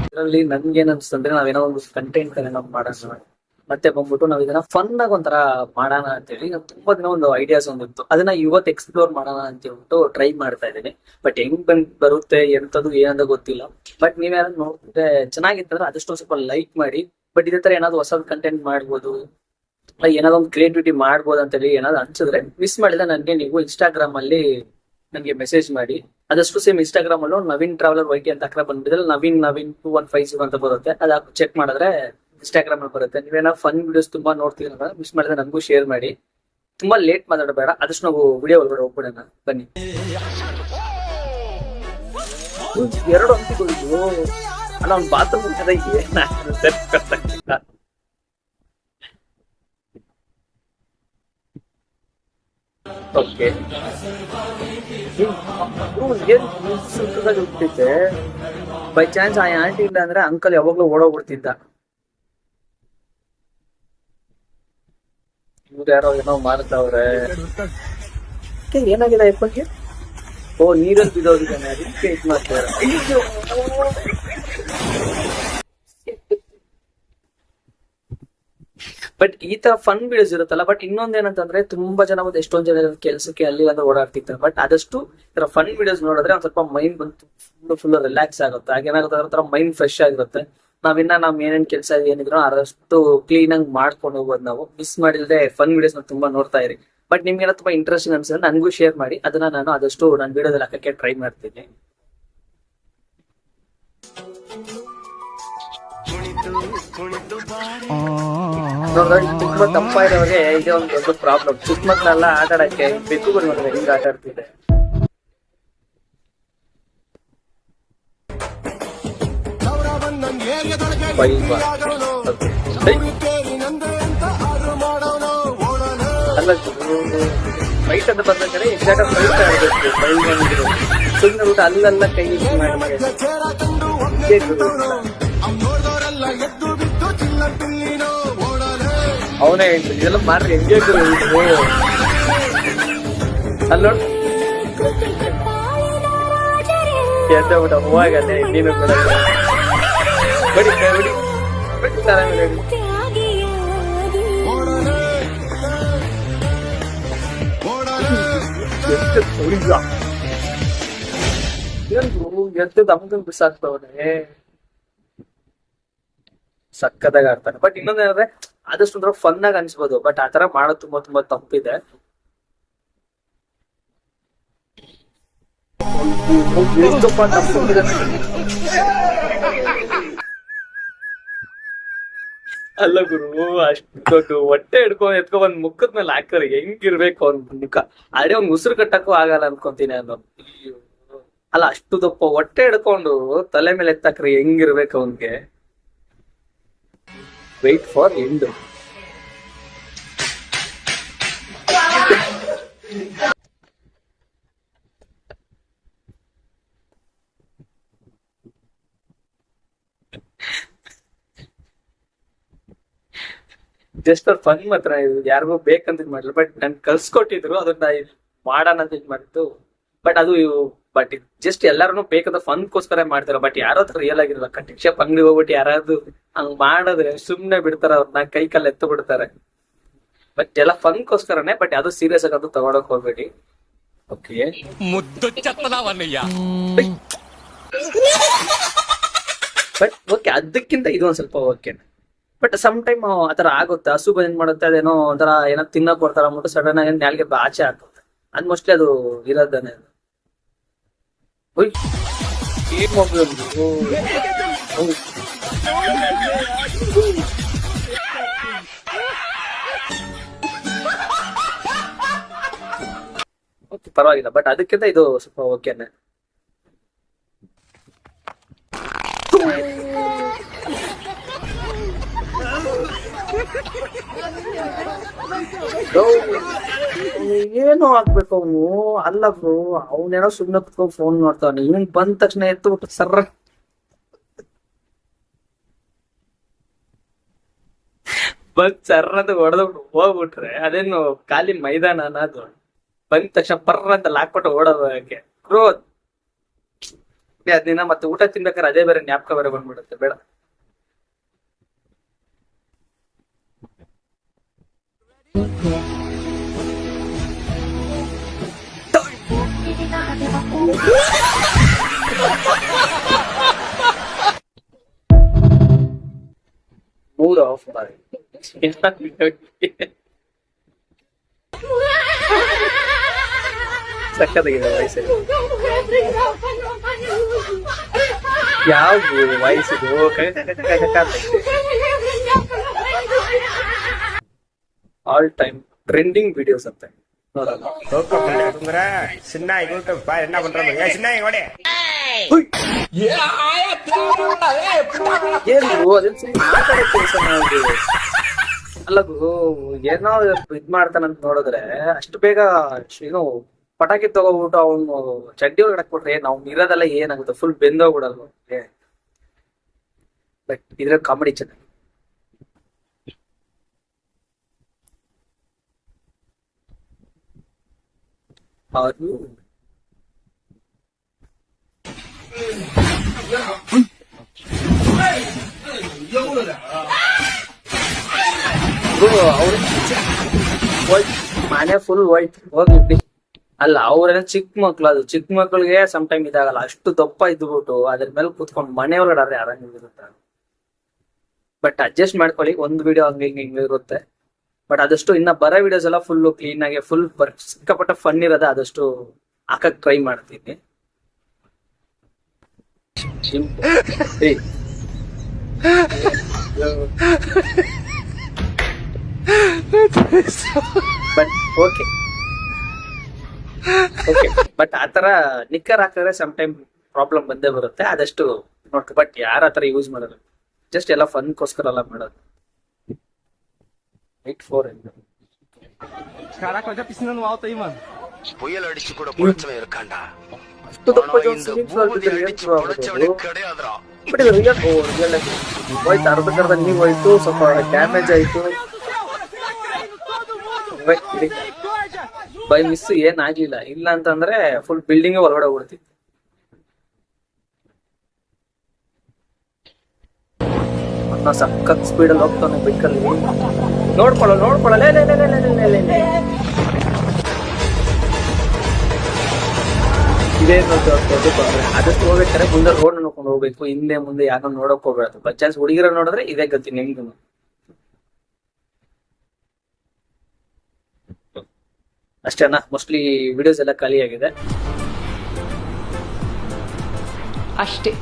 ಇದರಲ್ಲಿ ನನ್ಗೇನ್ ಅನ್ಸ್ತಂದ್ರೆ ನಾವೇನೋ ಒಂದು ಕಂಟೆಂಟ್ ಏನೋ ಮಾಡೋಣ, ಮತ್ತೆ ಬಂದ್ಬಿಟ್ಟು ನಾವ್ ಇದನ್ನ ಫನ್ ಆಗಿ ಒಂಥರ ಮಾಡೋಣ ಅಂತೇಳಿ ನಂಗೆ ತುಂಬಾ ದಿನ ಒಂದು ಐಡಿಯಾಸ್ ಒಂದಿತ್ತು. ಅದನ್ನ ಇವತ್ತು ಎಕ್ಸ್ಪ್ಲೋರ್ ಮಾಡೋಣ ಅಂತ ಹೇಳ್ಬಿಟ್ಟು ಟ್ರೈ ಮಾಡ್ತಾ ಇದ್ದೀನಿ. ಬಟ್ ಹೆಂಗ್ ಬರುತ್ತೆ ಎಂತದ್ದು ಏನಂತ ಗೊತ್ತಿಲ್ಲ. ಬಟ್ ನೀವೇನಾದ್ರು ನೋಡ್ತಿದ್ರೆ ಚೆನ್ನಾಗಿತ್ತಂದ್ರೆ ಆದಷ್ಟು ಸ್ವಲ್ಪ ಲೈಕ್ ಮಾಡಿ. ಬಟ್ ಇದೇ ತರ ಏನಾದ್ರು ಹೊಸ ಕಂಟೆಂಟ್ ಮಾಡ್ಬೋದು, ಏನಾದ್ರು ಒಂದು ಕ್ರಿಯೇಟಿವಿಟಿ ಮಾಡ್ಬೋದು ಅಂತೇಳಿ ಏನಾದ್ರು ಅನ್ಸಿದ್ರೆ ಮಿಸ್ ಮಾಡಿದ್ರೆ ನನಗೆ ನೀವು ಇನ್ಸ್ಟಾಗ್ರಾಮ್ ಅಲ್ಲಿ ನನಗೆ ಮೆಸೇಜ್ ಮಾಡಿ. ಅದಷ್ಟು ಸೇಮ್ ಇನ್ಸ್ಟಾಗ್ರಾಮ್ ಅಲ್ಲೂ ನವೀನ್ ಟ್ರಾವೆಲರ್ ವೈಟಿ ಅಂತ ಹಾಕ್ರೆ ಬಂದ್ಬಿಟ್ಟಿದ್ರೆ ನವೀನ್ 2150 ಅಂತ ಬರುತ್ತೆ. ಅದ್ ಚೆಕ್ ಮಾಡಿದ್ರೆ ಇನ್ಸ್ಟಾಗ್ರಾಮ್ ಅಲ್ಲಿ ಬರುತ್ತೆ. ನೀವೇನೋ ಫನ್ ವಿಡಿಯೋಸ್ ತುಂಬಾ ನೋಡ್ತೀರ, ಮಿಸ್ ಮಾಡಿದ್ರೆ ನನಗೂ ಶೇರ್ ಮಾಡಿ. ತುಂಬಾ ಲೇಟ್ ಮಾತಾಡಬೇಡ, ಆದಷ್ಟು ನಾವು ವಿಡಿಯೋ ಒಳಗಡೆ ಹೋಗ್ಬಿಡೋಣ ಬನ್ನಿ. ಎರಡು ಅಂತಿಗಳು ಅಲ್ಲ, ಅವ್ನು ಬಾತ್ರೂಮ್ ಏನಾಗುತ್ತೆ. ಓಕೆ, ಹುಟ್ಟಿದ್ದೆ ಬೈ ಚಾನ್ಸ್ ಆ ಆಂಟಿ ಇಲ್ಲ ಅಂದ್ರೆ ಅಂಕಲ್ ಯಾವಾಗ್ಲೂ ಓಡೋಗ್ಬಿಡ್ತಿದ್ದ. ಇವ್ರು ಯಾರೋ ಏನೋ ಮಾಡ್ತಾವ್ರೆ. ಏನಾಗಿದೆ ಅಪ್ಪಂಗೆ? ಓ, ನೀರಲ್ಲಿ ಬಿದ್ದೋಗಿದ್ದಾನೆ, ಅದಕ್ಕೆ ಇದ್ ಮಾಡ್ತಾರೆ. ಬಟ್ ಈ ತರ ಫನ್ ವಿಡಿಯೋಸ್ ಇರುತ್ತಲ್ಲ. ಬಟ್ ಇನ್ನೊಂದ್ ಏನಂತಂದ್ರೆ ತುಂಬಾ ಜನ ಒಂದು ಎಷ್ಟೊಂದ್ ಜನ ಕೆಲ್ಸಕ್ಕೆ ಅಲ್ಲಿ ಅಂದ್ರೆ ಓಡಾಡ್ತಿರ್ತಾರೆ. ಬಟ್ ಆದಷ್ಟು ತರ ಫನ್ ವಿಡಿಯೋಸ್ ನೋಡಿದ್ರೆ ಒಂದ್ ಸ್ವಲ್ಪ ಮೈಂಡ್ ಬಂತು ಫುಲ್ ರಿಲ್ಯಾಕ್ಸ್ ಆಗುತ್ತೆ. ಹಾಗೇನಾಗುತ್ತೆ ಒಂಥರ ಮೈಂಡ್ ಫ್ರೆಶ್ ಆಗಿರುತ್ತೆ. ನಾವ್ ಏನೇನ್ ಕೆಲಸ ಏನಿದ್ರು ಆದಷ್ಟು ಕ್ಲೀನ್ ಆಗಿ ಮಾಡ್ಕೊಂಡು ಹೋಗೋದು. ನಾವು ಮಿಸ್ ಮಾಡಿದ್ರೆ ಫನ್ ವಿಡಿಯೋಸ್ ತುಂಬಾ ನೋಡ್ತಾ ಇರಿ. ಬಟ್ ನಿಮ್ಗೆ ಏನೋ ತುಂಬಾ ಇಂಟ್ರೆಸ್ಟಿಂಗ್ ಅನ್ಸಿದ್ರೆ ನನಗೂ ಶೇರ್ ಮಾಡಿ. ಅದನ್ನ ನಾನು ಆದಷ್ಟು ನನ್ನ ವಿಡಿಯೋದಲ್ಲಿ ಹಾಕಕ್ಕೆ ಟ್ರೈ ಮಾಡ್ತೀನಿ. ತುಂಬಾ ತಪ್ಪ ಇರೋರಿಗೆ ಇದೇ ಒಂದು ದೊಡ್ಡ ಪ್ರಾಬ್ಲಮ್. ಚಿಕ್ಕ ಮಕ್ಕಳೆಲ್ಲ ಆಟ ಆಡಕ್ಕೆ ಬೆಕ್ಕುಗಳು ನೋಡಿದ್ರೆ ಹಿಂಗ ಆಟ ಆಡ್ತಿದೆ. ಅಲ್ಲ, ಫೈಟ್ ಅಂತ ಬಂದ್ರೆ ಎಕ್ಸಾಕ್ಟ್ ಫೈಟ್ ಆಡಬೇಕು. ಸುಮ್ಮನೆ ಊಟ ಅಲ್ಲೆಲ್ಲ ಕೈ ಅವನೇ ಹೇಳ್ತೀನಿ, ಇದೆಲ್ಲ ಮಾಡ್ರಿ ಹೆಂಗೆ ಅಲ್ಲ ಎದ್ದ ಊಟ ಹೂವಾಗತ್ತೆ. ನೀನು ಬಡಿ ಬಡಿ ಎದ್ದು ದಮ್ಗನ್ ಬಿಸಾಕ್ತವನೆ, ಸಕ್ಕದಾಗ ಆಡ್ತಾನೆ. ಬಟ್ ಇನ್ನೊಂದೇನಂದ್ರೆ ಆದಷ್ಟು ಒಂಥರ ಫನ್ ಆಗಿ ಅನ್ಸ್ಬೋದು. ಬಟ್ ಆತರ ಮಾಡೋದು ತುಂಬಾ ತುಂಬಾ ತಪ್ಪಿದೆ. ಅಲ್ಲ ಗುರು, ಅಷ್ಟು ದೊಡ್ಡ ಹೊಟ್ಟೆ ಹಿಡ್ಕೊಂಡ್ ಎತ್ಕೊಂಡ್ ಮುಖದ ಮೇಲೆ ಹಾಕ್ತಾರೆ ಹೆಂಗಿರ್ಬೇಕು ಅವ್ನ ಮುಖ. ಅದೇ ಅವ್ನ್ ಉಸಿರು ಕಟ್ಟಕ್ಕೂ ಆಗಲ್ಲ ಅನ್ಕೊಂತೀನಿ ನಾನು. ಅಲ್ಲ, ಅಷ್ಟು ದಪ್ಪ ಹೊಟ್ಟೆ ಹಿಡ್ಕೊಂಡು ತಲೆ ಮೇಲೆ ಎತ್ತಾಕ್ರಿ ಹೆಂಗಿರ್ಬೇಕು ಅವನ್ಗೆ. Wait for end. ಜಸ್ಟ್ ಅವ್ರ ಫನ್ ಮಾತ್ರ ಇದು, ಯಾರಿಗೂ ಬೇಕಂತ ಇದ್ ಮಾಡಿಲ್ಲ. ಬಟ್ ನನ್ ಕಲ್ಸ್ಕೊಟ್ಟಿದ್ರು, ಅದನ್ನ ಮಾಡೋಣ ಅಂತ ಇದ್ ಮಾಡಿದ್ದು. ಬಟ್ ಅದು ಬಟ್ ಜಸ್ಟ್ ಎಲ್ಲಾರು ಬೇಕಂತ ಫನ್ಗೋಸ್ಕರ ಮಾಡ್ತಾರ. ಬಟ್ ಯಾರೋ ರಿಯಲ್ ಆಗಿರಲ್ಲ. ಕಟ್ಟಿಕ್ಷ ಅಂಗಡಿ ಹೋಗ್ಬಿಟ್ಟು ಯಾರಾದ್ರು ಹಂಗ್ ಮಾಡಿದ್ರೆ ಸುಮ್ನೆ ಬಿಡ್ತಾರ, ಅವ್ರನ್ನ ಕೈ ಕಾಲ್ ಎತ್ತು ಬಿಡ್ತಾರೆ. ಬಟ್ ಎಲ್ಲ ಫನ್ಗೋಸ್ಕರನೇ. ಬಟ್ ಯಾವ್ದು ಸೀರಿಯಸ್ ಆಗಿ ಅದು ತಗೊಳಕ್ ಹೋಗ್ಬೇಡಿ. ಓಕೆ, ಬಟ್ ಓಕೆ, ಅದಕ್ಕಿಂತ ಇದು ಒಂದ್ ಸ್ವಲ್ಪ ಓಕೆ. ಬಟ್ ಸಮ್ ಟೈಮ್ ಆತರ ಆಗುತ್ತೆ. ಹಸು ಏನ್ ಮಾಡುತ್ತೆ, ಅದೇನೋ ಒಂಥರ ಏನೋ ತಿನ್ನಕ್ ಕೊಡ್ತಾರ ಅಂದ್ಬಿಟ್ಟು ಸಡನ್ ಆಗಿ ನಾಲ್ಗೆ ಆಚೆ ಹಾಕುತ್ತೆ. ಅದ್ ಮೋಸ್ಟ್ಲಿ ಅದು ಇರೋದನ್ನೇ. ಓಕೆ, ಪರವಾಗಿಲ್ಲ. ಬಟ್ ಅದಕ್ಕಿಂತ ಇದು ಸ್ವಲ್ಪ ಓಕೆನೆ. ಏನು ಆಗ್ಬೇಕು ಅವನು? ಅಲ್ಲ ಬ್ರೋ, ಅವನೇನೋ ಸುಮ್ನೆ ಕುತ್ಕೊಂಡು ಫೋನ್ ನೋಡ್ತಾವನೆ. ಇವನ್ ಬಂದ ತಕ್ಷಣ ಎತ್ತು ಬಿಟ್ಟು ಸರ್ರ ಬಂದ್ ಸರ್ರ ಅಂತ ಹೊಡೆದ್ಬಿಟ್ಟು ಹೋಗ್ಬಿಟ್ರೆ ಅದೇನು ಖಾಲಿ ಮೈದಾನ ಅನ್ನೋದು. ಬಂದ ತಕ್ಷಣ ಪರ್ರ ಅಂತ ಲಾಕ್ಬಿಟ್ಟು ಓಡೋದಕ್ಕೆ. ಬ್ರೋ ಅದ್ನಿನ ಮತ್ತೆ ಊಟ ತಿನ್ಬೇಕಾದ್ರೆ ಅದೇ ಬೇರೆ ಜ್ಞಾಪಕ ಬೇರೆ ಬಂದ್ಬಿಡುತ್ತೆ, ಬೇಡ. ಮೂಡ್ ಆಫ್ ಬಾಯ್ ಸಕ್ಕತ್ತಾಗಿದೆ ವಯಸ್ಸಲ್ಲಿ. ಯಾವ ವಯಸ್ಸಿದು ಆಲ್ ಟೈಮ್ ಟ್ರೆಂಡಿಂಗ್ ವಿಡಿಯೋಸ್ ಅಂತ ನೋಡಲ್ಲ. ಏನು ಅದನ್ನ ಸುಮ್ಮನೆ ಮಾತಾಡೋ ಕೆಲಸ ನಾವು. ಅಲ್ಲ ಗುರು, ಏನೋ ಇದ್ ಮಾಡ್ತಾನಂತ ನೋಡಿದ್ರೆ ಅಷ್ಟು ಬೇಗ ಏನು ಪಟಾಕಿ ತಗೋಬಿಟ್ಟು ಅವನು ಚಡ್ಡಿ ಒಳಗಡೆ ಕೊಟ್ರೆ ನಾವು ಇರೋದೆಲ್ಲ ಏನಾಗುತ್ತೆ, ಫುಲ್ ಬೆಂದೋಗ್ಬಿಡಲ್ವ. ಬಟ್ ಇದ್ರ ಕಾಮಿಡಿ ಚೆನ್ನಾಗಿ. ಅವರು ಮನೆ ಫುಲ್ ವೈಟ್ ಹೋಗಿ. ಅಲ್ಲ ಅವ್ರೇನ ಚಿಕ್ಕ ಮಕ್ಳು, ಅದು ಚಿಕ್ಕ ಮಕ್ಳಿಗೆ ಸಮ್ ಟೈಮ್ ಇದಾಗಲ್ಲ, ಅಷ್ಟು ದಪ್ಪ ಇದ್ಬಿಟ್ಟು ಅದ್ರ ಮೇಲೆ ಕುತ್ಕೊಂಡು ಮನೆ ಒಳಗಡೆ ಆರಂಗಿರುತ್ತೆ. ಬಟ್ ಅಡ್ಜಸ್ಟ್ ಮಾಡ್ಕೊಳ್ಳಿ, ಒಂದು ವಿಡಿಯೋ ಹಂಗೆ ಹಿಂಗೆ ಇರುತ್ತೆ. ಬಟ್ ಆದಷ್ಟು ಇನ್ನ ಬರೋ ವಿಡಿಯೋಸ್ ಎಲ್ಲ ಫುಲ್ ಕ್ಲೀನ್ ಆಗಿ ಫುಲ್ ಸಿಕ್ಕಾಪಟ್ಟ ಫನ್ ಇರೋದ ಆದಷ್ಟು ಹಾಕಕ್ ಟ್ರೈ ಮಾಡ್ತೀನಿ. ಬಟ್ ಓಕೆ ಬಟ್ ಆತರ ನಿಕ್ಕರ್ ಹಾಕಿದ್ರೆ ಸಮ್ ಟೈಮ್ ಪ್ರಾಬ್ಲಮ್ ಬಂದೇ ಬರುತ್ತೆ, ಆದಷ್ಟು ನೋಡ್ಕೊ. ಬಟ್ ಯಾರ ಆತರ ಯೂಸ್ ಮಾಡಲ್ಲ, ಜಸ್ಟ್ ಎಲ್ಲ ಫನ್ಗೋಸ್ಕರ ಎಲ್ಲ ಮಾಡೋದು. 8-4 Caraca, olha a piscina no alto aí, mano. புயல் அடிச்சு கூட புடிச்சவன் இருக்கான்டா. ಅಷ್ಟು ದಪ್ಪ ಹೋಯ್ತು, ಅರ್ಧಕ್ಕರ್ಧ ನೀವ್ ಹೋಯ್ತು, ಸ್ವಲ್ಪ ಡ್ಯಾಮೇಜ್ ಆಯ್ತು. ಬೈ ಮಿಸ್ ಏನ್ ಆಗ್ಲಿಲ್ಲ, ಇಲ್ಲ ಅಂತಂದ್ರೆ ಫುಲ್ ಬಿಲ್ಡಿಂಗ್ ಒಳಗಡೆ ಹೋಗ್ಬಿಡ್ತಿತ್ತು. ಅನ್ನ ಸಖತ್ ಸ್ಪೀಡಲ್ಲಿ ಹೋಗ್ತಾನೆ ಬೈಕಲ್ಲಿ. ನೋಡ್ಕೊಳ್ಳ ಇದೇ ಆದಷ್ಟು ಹೋಗ್ಬೇಕಾದ್ರೆ ಮುಂದೆ ರೋಡ್ ನೋಡ್ಕೊಂಡು ಹೋಗ್ಬೇಕು, ಹಿಂದೆ ಮುಂದೆ ಯಾರೋ ನೋಡಕ್ ಹೋಗ್ಬಾರ್ದು. ಬೈ ಚಾನ್ಸ್ ಹುಡುಗಿರ ನೋಡಿದ್ರೆ ಇದೇ ಗತಿ ನಿಮ್ಗೂ. ಅಷ್ಟೇನಾ, ಮೋಸ್ಟ್ಲಿ ವಿಡಿಯೋಸ್ ಎಲ್ಲ ಖಾಲಿ ಆಗಿದೆ ಅಷ್ಟೇ.